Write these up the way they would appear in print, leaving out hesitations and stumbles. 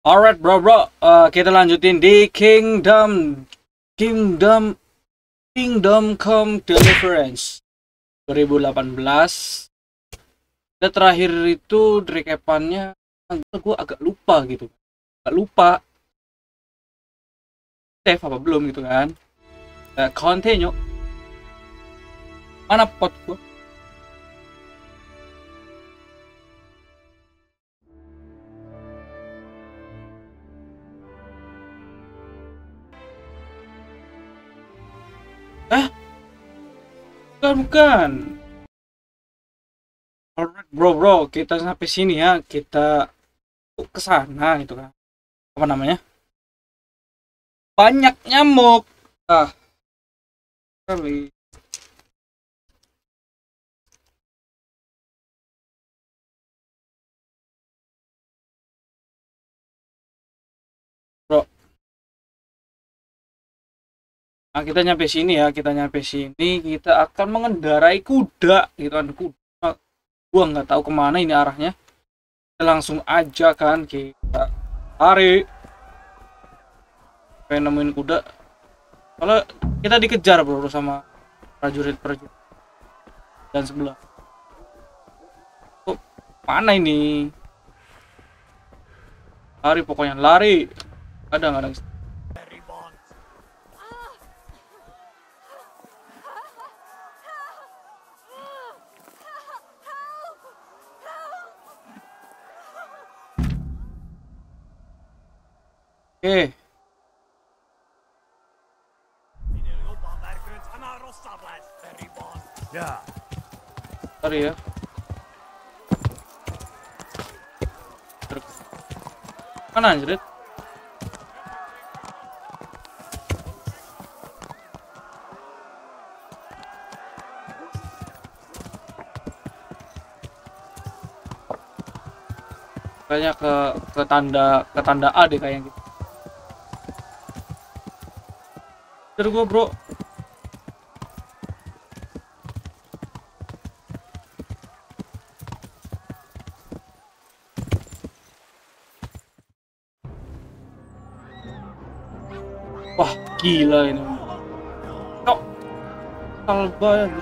Alright bro, kita lanjutin di Kingdom Come Deliverance 2018. Kita terakhir itu recapannya, gue agak lupa gitu, save apa belum gitu kan. Continue. Mana pot gue? Bukan. Alright bro, kita sampai sini ya, kita ke sana gitu kan. Apa namanya? Banyak nyamuk. Kali. Bro. Nah, kita nyampe sini ya, kita akan mengendarai kuda gitu kan. Gua nggak tahu kemana ini arahnya. Kita langsung aja kan, kita lari. Pengen nemuin kuda. Kalau kita dikejar bro sama prajurit dan sebelah. Mana ini? Lari pokoknya, lari. Kadang-kadang. Oke. Sorry ya. Mana anjir? Kayaknya ke tanda A deh kayaknya gitu. Gue bro. Wah gila ini. Kok kalba ya.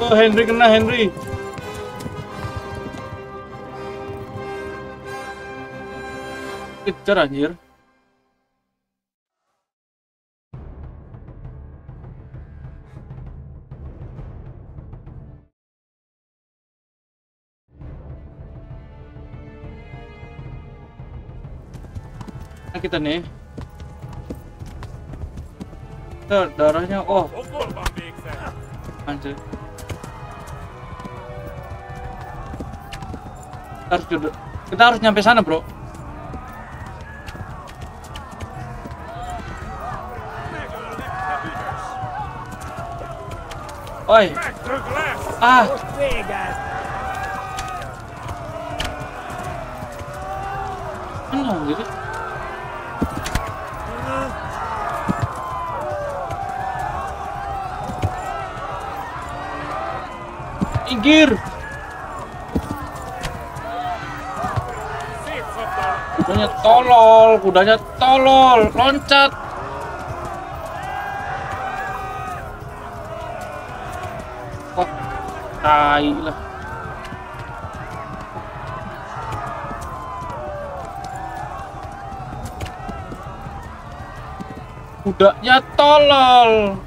Oh Henry kena Henry. Kejar anjir. Nah, kita nih. Darahnya anjir. Kita harus nyampe sana, bro. Oi. Mana gitu? Pinggir. Kudanya tolol, loncat. Tai lah. Kudanya tolol.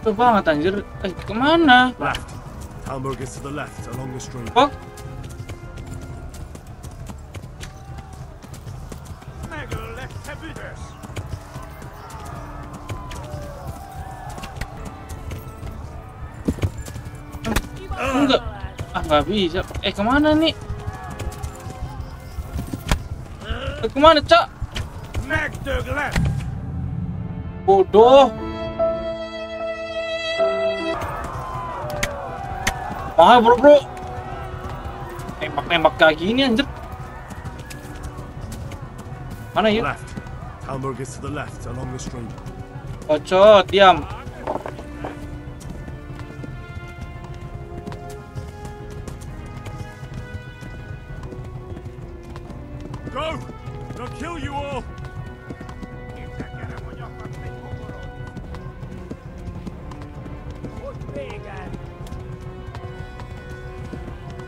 Tuh banget anjir. Kemana? Left. Hamburg is to the left along the street. Oh. Enggak. Nggak bisa. Kemana nih? Kemana, Cak? Bodoh. Mahal bro. Nembak kayak gini anjir. Mana ya? Hamburg is to the left along the street. Bacot, diam. Go! They'll kill you all!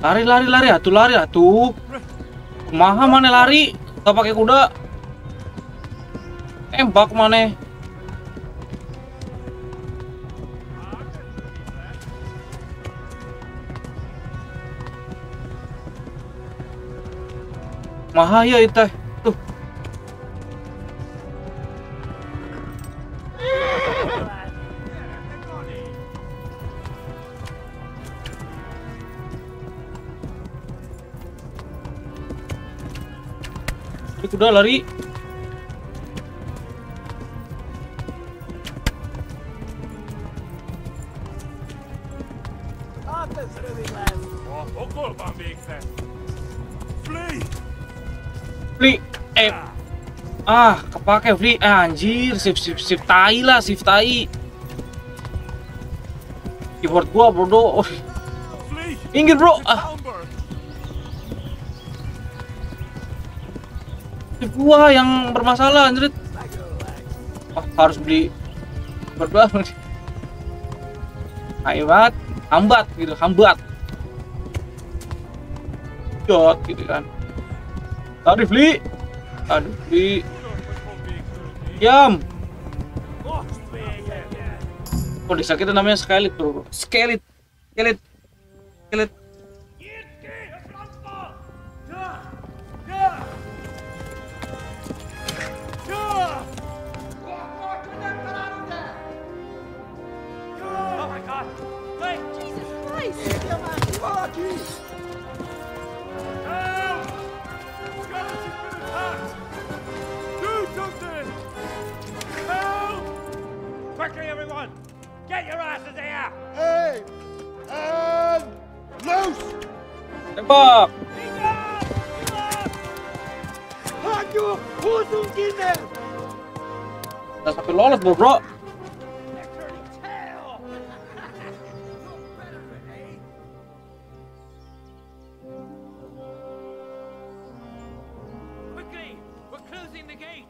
Lari, lari atuh. Kumaha mana lari? Gak pakai kuda. Tembak mana? Maha ya itu. Tuh. Ini kuda lari. Fli, kepake Fli, anjir, shift tai lah, shift tai. Keyboard gua bodoh. Pinggir bro, gua yang bermasalah anjir. Harus beli keyboard. Hebat, hambat gitu, hambat. Jot gitu kan. Aduh, Fli. Aduh, Fli. Diam. Oh, desa kita namanya Skalitz, bro. Skalitz. Quickly, everyone! Get your asses here! Hey! And loose! Tembak. Udah sampai lolos, bro. Quickly! We're closing the gate!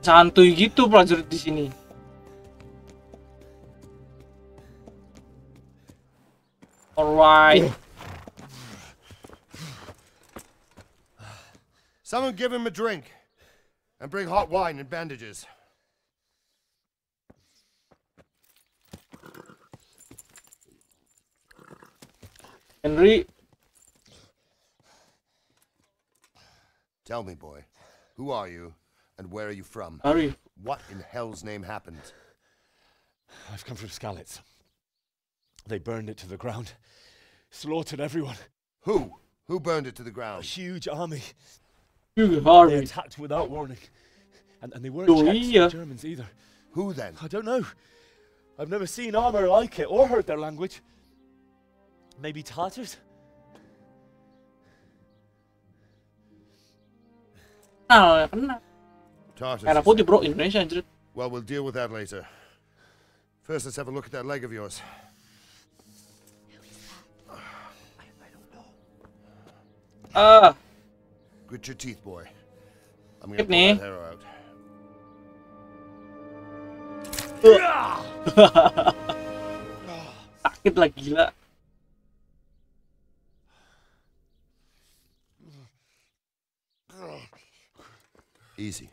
Santuy gitu prajurit di sini. Alright. Someone give him a drink. And bring hot wine and bandages. Henry. Tell me, boy, who are you and where are you from? Harry. What in hell's name happened? I've come from Skalitz. They burned it to the ground. Slaughtered everyone. Who? Who burned it to the A ground? huge army. Huge They Harry. attacked without warning. And they weren't Oh, Czechs yeah. or Germans either. Who then? I don't know. I've never seen armor like it or heard their language. Maybe Tatars? Kenal. Tartars. Merah you putih, said. bro, Indonesia anjir. Well, we'll deal with that later. First, let's have a look at that leg of yours. Grit your teeth, boy. I'm gonna Grit pull nih. that arrow out. Sakit lah gila. Easy.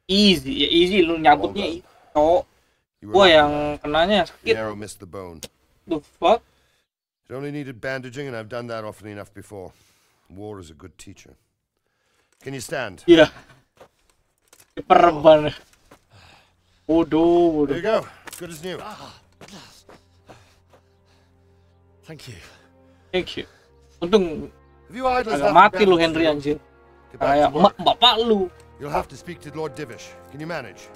Easy, ya easy lu nyabutnya. Cowok. You Gua lucky, yang lad. kenanya The sakit. arrow missed the bone. The fuck? It only needed bandaging, and I've done that often enough before. War is a good teacher. Can you stand? Iya. Perban. Bodoh, There bodoh. you go. Good as new. Thank you. Thank you. Untung Have you idlers agak have mati lu bandaged Henry you? anjir. Get back Kayak to work. bapak lu. You'll have to speak to Lord Divish. Can you manage?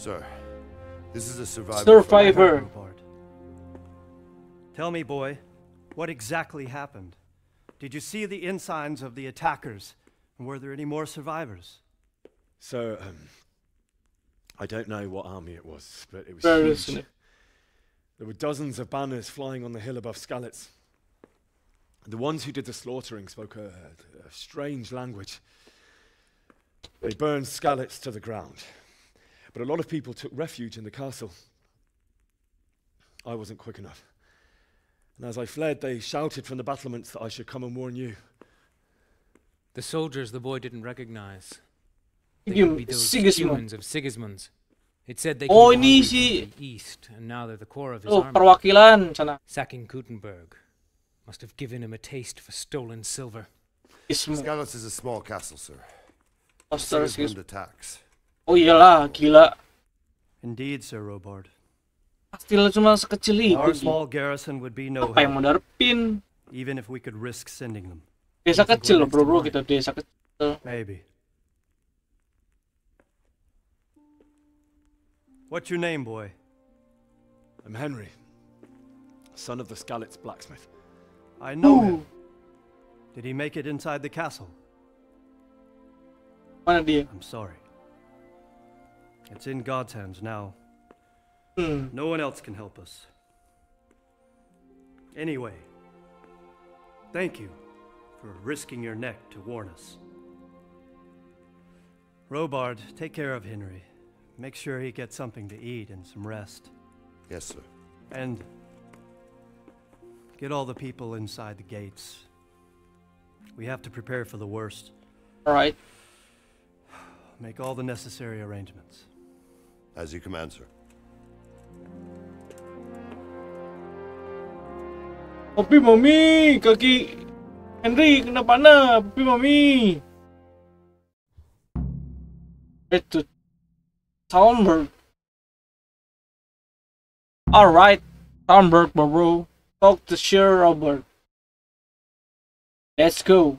Sir, this is a survivor. Survivor. Tell me, boy, what exactly happened? Did you see the ensigns of the attackers? And were there any more survivors? So, I don't know what army it was, but it was huge. There were dozens of banners flying on the hill above Skalitz. The ones who did the slaughtering spoke a strange language. They burned Skalitz to the ground. But a lot of people took refuge in the castle. I wasn't quick enough. And as I fled, they shouted from the battlements that I should come and warn you. The soldiers the boy didn't recognize. They You could be those Sigismund. humans of Sigismund's. It said they Oh, came ini hungry si- from the east, and now they're the core of his Oh, army. perwakilan sana. Sacking Gutenberg must have given him a taste for stolen silver. Skalitz is a small castle, sir. Sigismund. Sigismund attacks. Oh iyalah, gila. Indeed, Sir Robard. Pasti cuma sekecil Our itu. small garrison would be no Apa yang mau help, darpin? even if we could risk sending them. Desa kecil loh bro, kita desa kecil. Maybe. What's your name, boy? I'm Henry, son of the Skalitz blacksmith. I know him. Did he make it inside the castle? Mana dia? I'm sorry. It's in God's hands now. Hmm. No one else can help us. Anyway, thank you for risking your neck to warn us. Robard, take care of Henry. Make sure he gets something to eat and some rest. Yes, sir. And get all the people inside the gates. We have to prepare for the worst. Alright. Make all the necessary arrangements. As you command, sir. Papi mami, kaki Henry kenapa na? Papi mami. Itu Talmberg. Alright, Talmberg bro. Talk to Sir Robert. Let's go.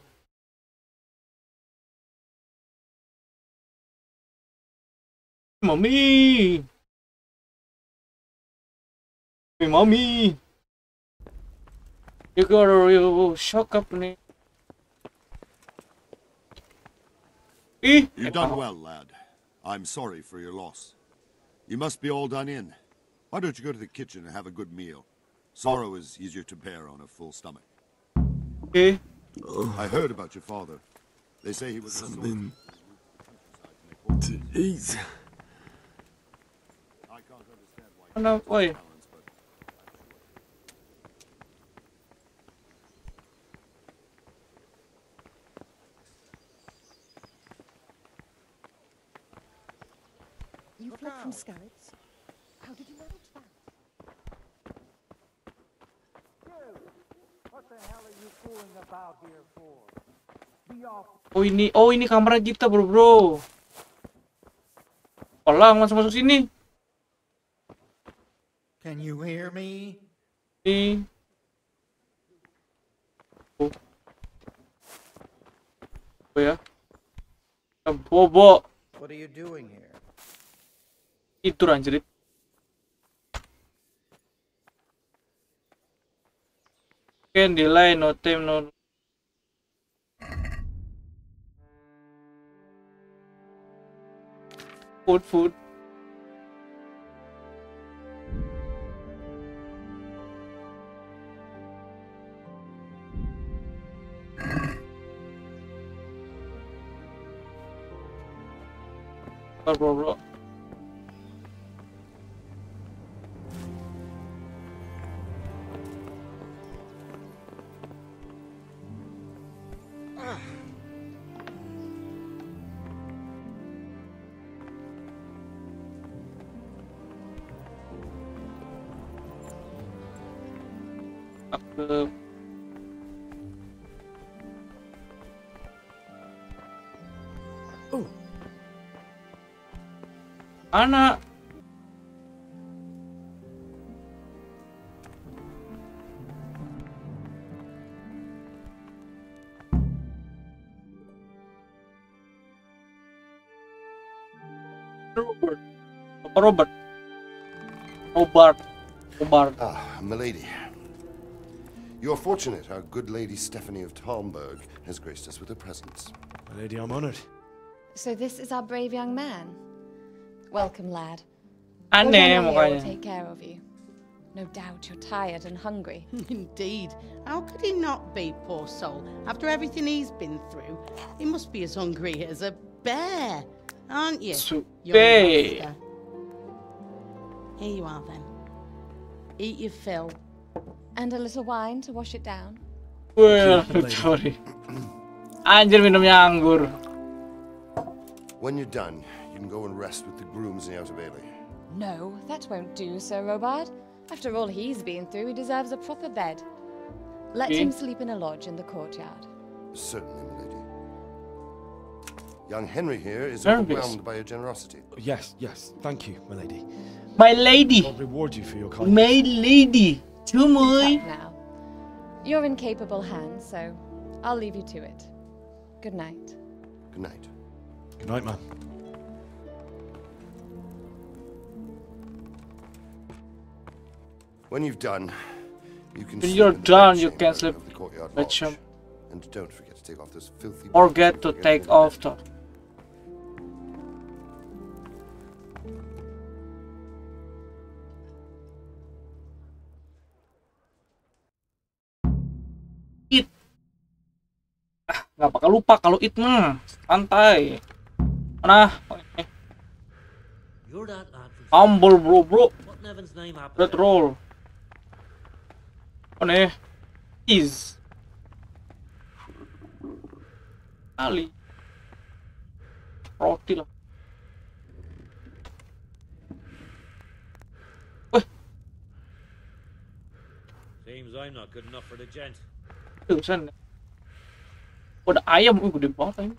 Mommy. Hey, mommy. You got a real shock up nih. You've done well, lad. I'm sorry for your loss. You must be all done in. Why don't you go to the kitchen and have a good meal? Sorrow is easier to bear on a full stomach. Okay. I heard about your father. They say he was something to eat. I can't understand why. Mana, oi. You fled from Skalitz? How did you manage that? What the hell are you fooling about here for? Be off. Oh ini kamar kita bro. Olah masuk sini. Can you hear me? Nih. Oh ya. Bobo. What are you doing here? Tidur anjir. Can delay no time no. Food. Bro. Anak. Robert. Robert. Ah, milady. You are fortunate our good Lady Stephanie of Talmberg has graced us with her presence. My lady, I'm honored. So this is our brave young man. Welcome, lad. Aneh Here will mukanya. take care of you. No doubt you're tired and hungry. Indeed. How could he not be, poor soul? After everything he's been through, he must be as hungry as a bear, aren't you? young master? Here you are, then. Eat your fill. And a little wine to wash it down. Wah, sorry. Anjir minumnya anggur. When you're done, you can go and rest with the grooms in the outer bailey. No, that won't do, Sir Robard. After all he's been through, he deserves a proper bed. Let him sleep in a lodge in the courtyard. Certainly, milady. Young Henry here is overwhelmed by your generosity. Yes, thank you, my lady. My lady. God reward you for your kindness. My lady. Cuman. Now, you're in capable hands, so I'll leave you to it. Good night. Good night. Good night, man. When you've done, you can. When you're done, you can sleep. And don't forget to take off those filthy. Forget to take off the. It. Nggak bakal lupa kalau it mah santai. Mana? You're that lad from Humble bro. what Nevin's name happened? Red roll. Aneh. Is. Ali. Roti lah. Seems I'm not good enough for the gent. Tulisan. Ada ayam, gede banget ini.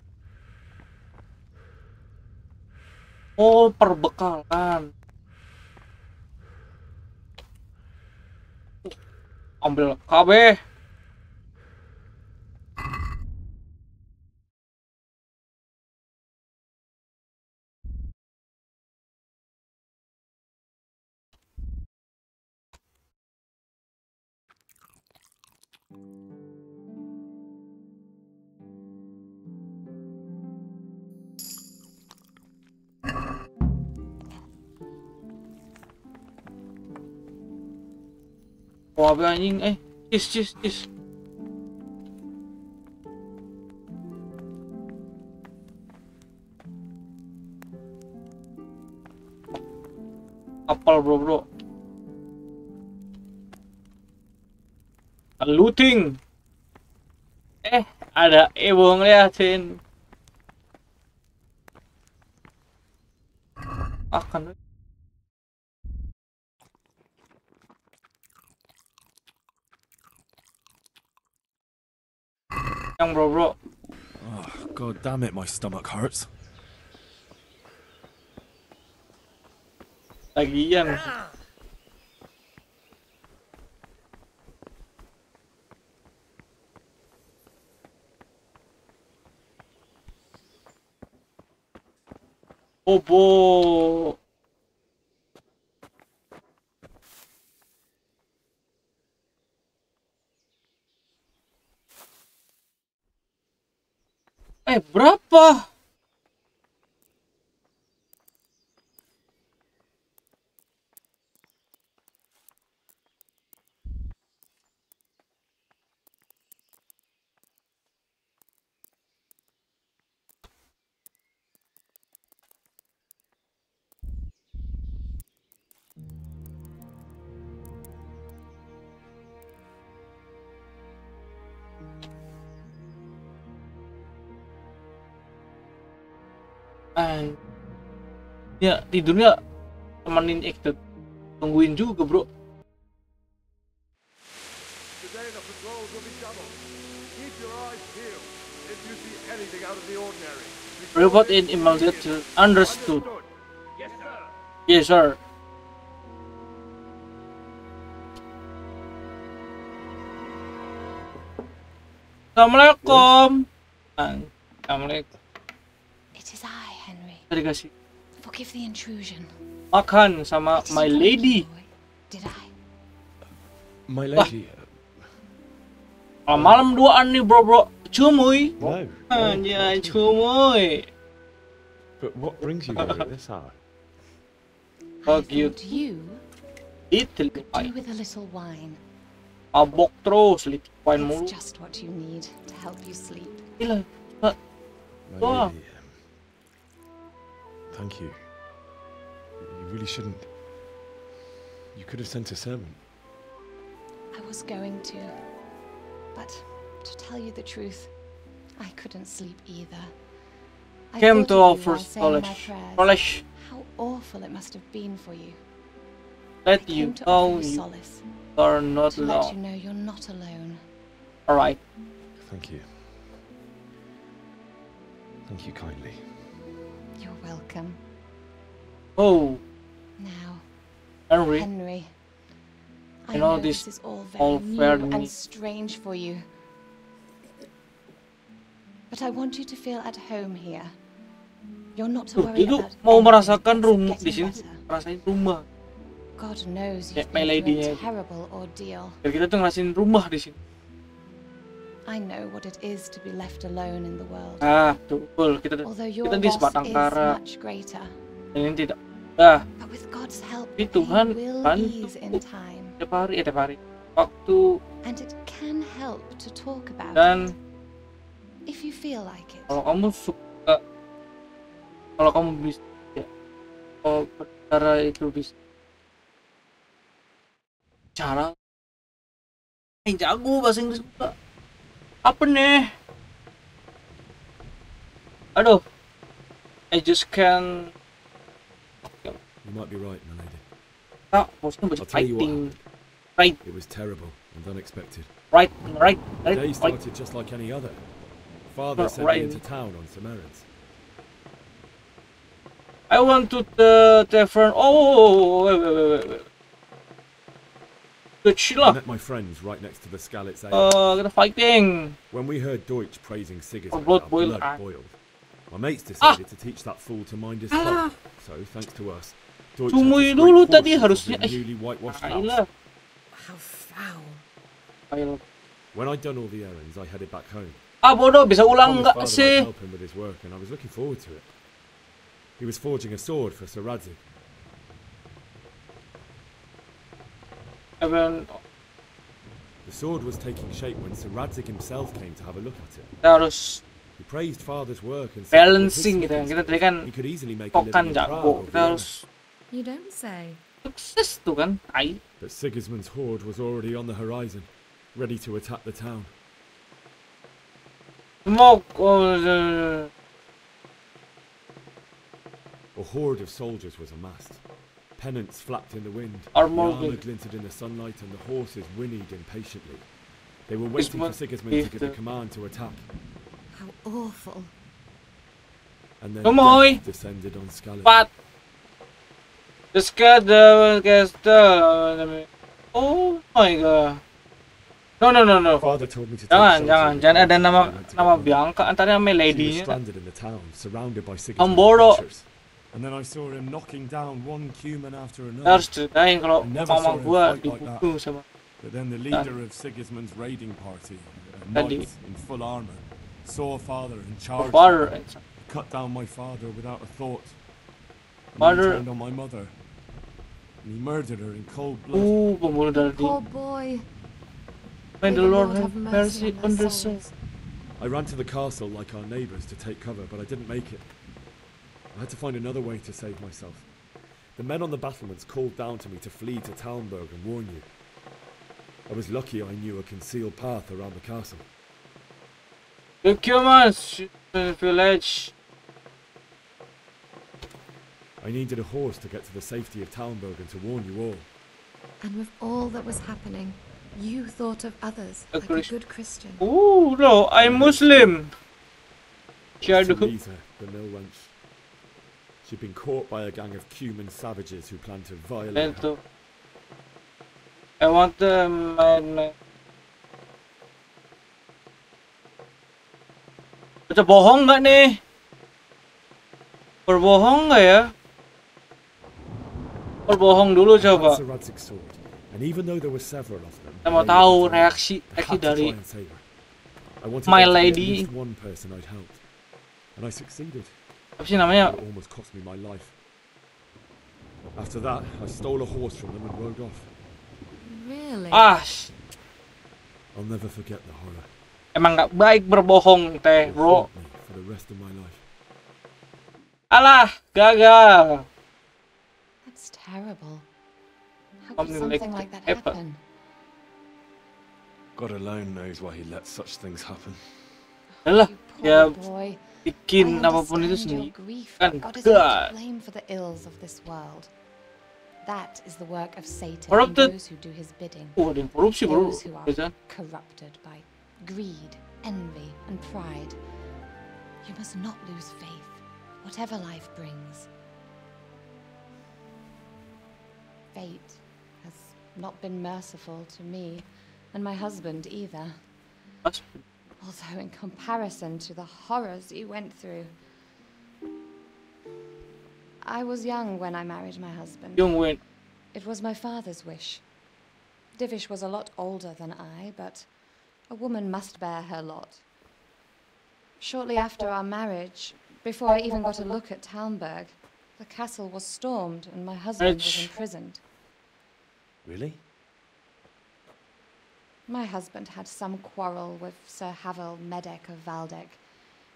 Oh, perbekalan. Ambil KB. Wah, anjing, cheese. Apel bro. Looting. Ada ibu ngeliatin. Akan. Yang bro. Oh, God damn it, my stomach hurts. Lagian. Bobo. Berapa? Ya tidurnya temenin Ektet, tungguin juga bro. Today the patrols will be doubled. Keep your eyes peeled. If you see anything out of the ordinary. Report in immediately. Understood. Yes, sir. Yes, sir. Assalamualaikum. Assalamualaikum. It is I, Henry. Terima kasih. Forgive the intrusion. makan sama my lady. Did I? My lady. Malam duaan nih bro. Cuy. No. Anjay, cuy. But what brings you here at this hour? Fuck you. You Little could wine. do with a little wine. Mabok terus, little wine mulu. It's just what you need to help you sleep. Gila. My Wah. lady, thank you. You really shouldn't. You could have sent a servant. I was going to, but to tell you the truth, I couldn't sleep either. I Came thought to of our you while first saying my college. prayers. How awful it must have been for you. Let I you came to know offer you you solace, are not to let you alone. know you're not alone. Alright. Thank you. Thank you kindly. You're welcome. Oh, Now, Henry. Henry, I You know, know this this is all all very fair new to and me. strange for you. But I want you to feel at home here. You're not to Tuh, worry itu about mau anything merasakan except rumah di getting sini, better. rasain rumah. God knows Kayak you've my been through lady-nya a itu. terrible ordeal. Biar kita tuh ngerasain rumah di sini. I know what it is to be left alone in the world. Ah, betul. Kita Although your kita di loss sebatang is kara. much greater. Dan ini tidak. Ah, But with God's help, tapi pain Tuhan will bantu ease in time. tiap hari. Waktu And it can help to talk about dan it, if you feel like it. kalau kamu suka, kalau kamu bisa, ya, kalau berbicara itu bisa. Cara, jago bahasa Inggris juga. Apa nih? Aduh, I just can. You might be right, my lady. Tak, maksudnya baca I'll tell you what fighting. happened. Right, It was terrible and unexpected. right. The day started just like any other. Father sent me into town on some errands. I want to the tavern. Oh, wait. Good shit I lah. met my friends right next to the Skalitz. Kita fighting. When we heard Deutsch praising Sigismund, blood our boiled. blood boiled. My mates decided to teach that fool to mind his clock. So, thanks to us, Deutsch had to Cumui scrape dulu tadi portions of harusnya. the newly whitewashed house. Ayolah. How foul. Ayolah. When I'd done all the errands, I headed back home. Ah bodoh, bisa ulang Promised nggak Father sih? I'd help him with his work, and I was looking forward to it. He was forging a sword for Sir Radzig. Even The sword was taking shape when Sir Radzig himself came to have a look at it. kita harus He praised Father's work and said that with his balancing gitu kan. Kita tadi kan he could easily make a tokan living in Prague jago. or Kita Vienna. harus You don't say. sukses tuh kan. Ai. But Sigismund's horde was already on the horizon, ready to attack the town. Smoke. A horde of soldiers was amassed. Pennants flapped in the wind, Armor the armor with- glinted in the sunlight, and the horses whinnied impatiently. They were waiting for Sigismund to give the command to attack, How awful. and then Tumoy. death descended on Skalitz. Pat. Just get the. Oh my god. No. Father told me to take Jangan shelter ada in the nama forest and nama went to Bianca antara sama She was lady-nya. stranded in the town, surrounded by Ang Sigismund's bodoh. butchers. And then I saw him knocking down one Cuman after Kita another. harus ceritain kalau I never mama saw him gua fight like that. dibunuh sama But then the leader of Sigismund's raiding party, a Daddy. knight in full armor, saw father and charged father. him, cut down my father without a thought. And Father- he turned on my mother. And he murdered her in cold blood. Pembunuh dari Poor boy. May May the Lord have mercy mercy on on their their souls. I ran to the castle like our neighbours to take cover, but I didn't make it. I had to find another way to save myself. The men on the battlements called down to me to flee to Talmberg and warn you. I was lucky I knew a concealed path around the castle. The Cuman village. I needed a horse to get to the safety of Talmberg and to warn you all. And with all that was happening, you thought of others like a good Christian. Oh no, I'm Muslim. Shadow. Teresa, the mill wench. She'd been caught by a gang of Cuman savages who planned to violate her. I want the man. Baca bohong nggak nih? Berbohong nggak ya? Berbohong dulu coba. That's the Radzig sword, and even though there were several of them, Saya mau tahu reaksi dari My Lady. one person I'd helped, and I succeeded. Apa sih namanya? It almost cost me my life. After that, I stole a horse from them and rode off. Really? I'll never forget the horror. Emang nggak baik berbohong teh, bro. For the rest of my life. Alah, gagal. That's terrible. How could something like that happen? God alone knows why he lets such things happen. Alah, ya bikin apapun itu sendiri. Kan God. Blame for the ills of this world. That is the work of Satan and Corrupted. those who do his bidding. Oh, ada yang korupsi, bro. Those who are corrupted by greed, envy, and pride. You must not lose faith, whatever life brings. Fate has not been merciful to me, and my husband either. Although in comparison to the horrors you went through. I was young when I married my husband. It was my father's wish. Divish was a lot older than I, but a woman must bear her lot. Shortly after our marriage, before I even got a look at Talmberg, the castle was stormed and my husband was imprisoned. Really? My husband had some quarrel with Sir Havel Medek of Valdek,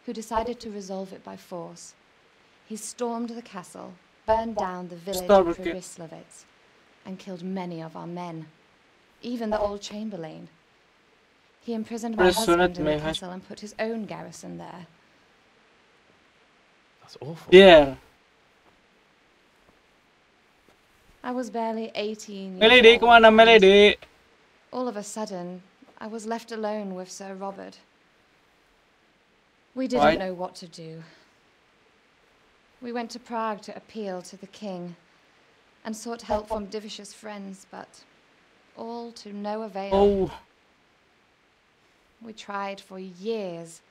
who decided to resolve it by force. He stormed the castle, burned down the village of Pribyslavitz, and killed many of our men, even the old chamberlain. He imprisoned my husband in the castle and put his own garrison there. That's awful. Yeah. I was barely 18 years Melody, old. kemana Melody? All of a sudden, I was left alone with Sir Robert. We didn't know what to do. We went to Prague to appeal to the king and sought help from Divish's friends, but all to no avail. We tried for years,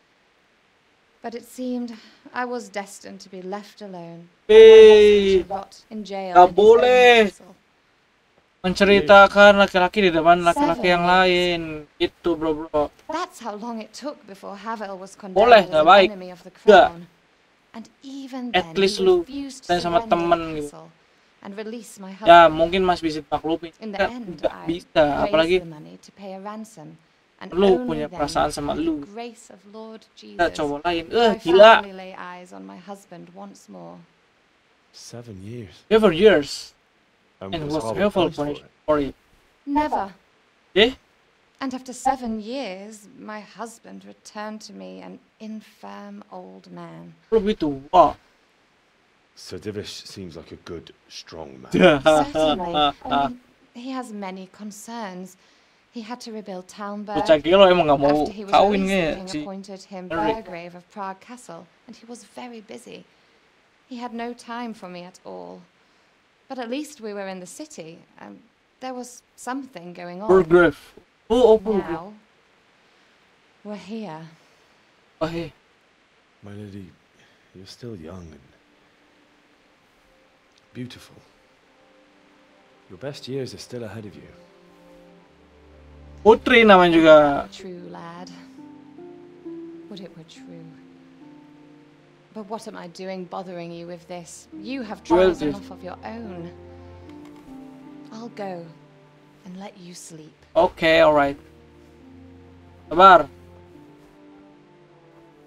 but it seemed I was destined to be left alone. Rot in jail. Gak boleh menceritakan laki-laki di depan laki-laki yang lain. Itu bro. That's how long it took before Havel was condemned as an enemy of the crown. And even then, at least lu dan sama temen gitu. Ya mungkin masih bisa maklumin. Nggak bisa, apalagi lu punya perasaan sama lu. Kita cowok lain, gila. 7 years. 7 years. And was helpful for it. Never. Eh? And after 7 years, my husband returned to me an infirm old man. So Divish seems like a good, strong man. Certainly. He has many concerns. He had to rebuild Talmberg. After he was released, the king appointed him Burgrave of Prague Castle, and he was very busy. He had no time for me at all. But at least we were in the city, and there was something going on. Burgrave. Now, we're here. Oh, hey. My lady, you're still young and beautiful. Your best years are still ahead of you. Putri namanya juga. True, lad. Would it were true. But what am I doing bothering you with this? You have troubles enough of your own. I'll go and let you sleep. Okay, alright. Sabar.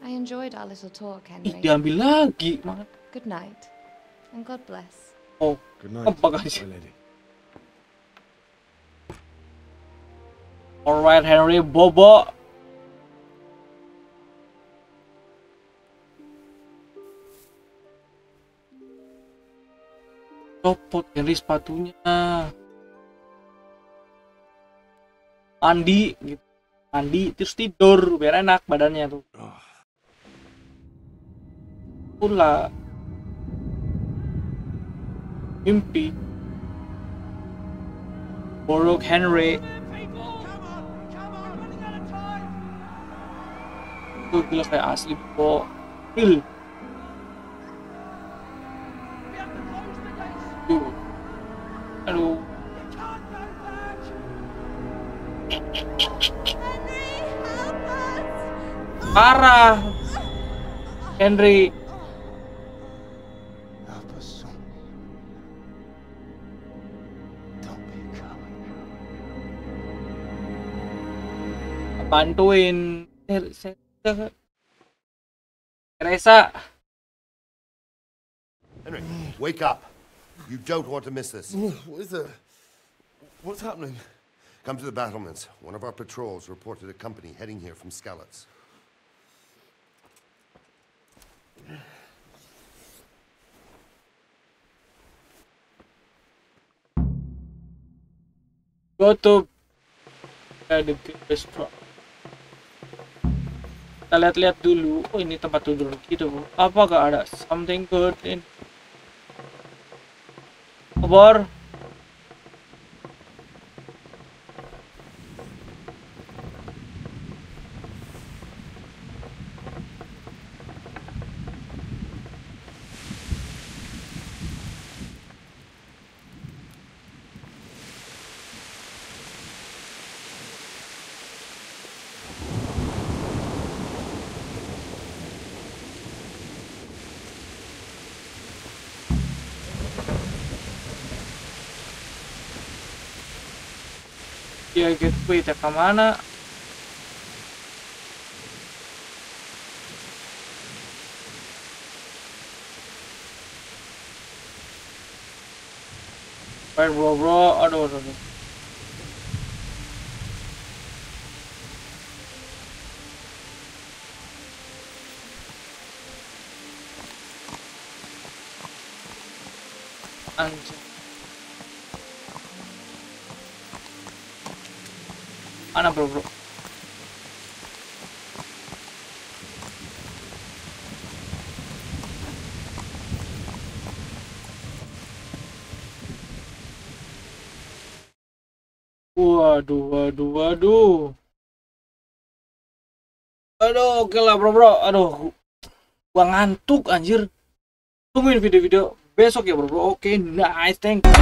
I enjoyed our little talk, Henry. Diambil lagi. Good night, and God bless. Oh, good night, my lady. Alright, Henry, bobo. Copot Henry sepatunya. Mandi gitu. Mandi terus tidur biar enak badannya tuh. Pula mimpi Borok Henry. Tuh gila kayak asli kok. Tuh. Parah. Henry. Bantuin Teresa. Henry, wake up. You don't want to miss this. What is it? What's happening? Come to the battlements. One of our patrols reported a company heading here from Skalitz. Go to the restaurant. Kita lihat-lihat dulu. Oh, ini tempat tidur gitu. Apa gak ada something good in kabar? Ya gitu, kita kemana? Baik bro, aduh. Anjir. Mana bro? Waduh. Aduh, oke lah bro. Aduh, gua ngantuk anjir. Tungguin video-video besok ya bro. Oke, nice, thank you.